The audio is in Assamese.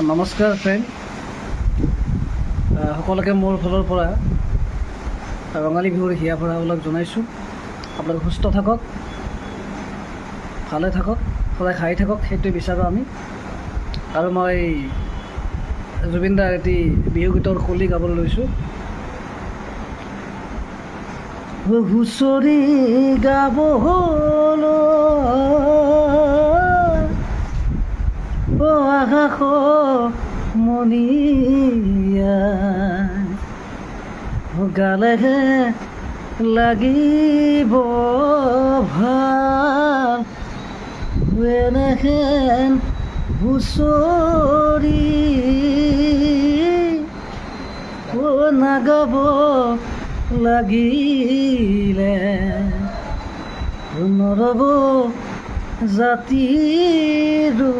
নমস্কাৰ ফ্ৰেণ্ড, সকলোকে মোৰ ফালৰ পৰা ৰঙালী বিহুৰ হিয়া ভৰাবিলাক জনাইছোঁ। আপোনালোক সুস্থ থাকক, ভালে থাকক, সদায় খাই থাকক, সেইটোৱে বিচাৰোঁ আমি। আৰু মই জুবিন দাৰ এটি বিহু গীতৰ কলি গাবলৈ লৈছোঁ। হুঁচৰি গাবলৈ আকাশ মণিয়া গালেহে লাগিব ভাল এনেহেন হুঁচৰি নাগাব লাগিলে নৰব জাতিৰো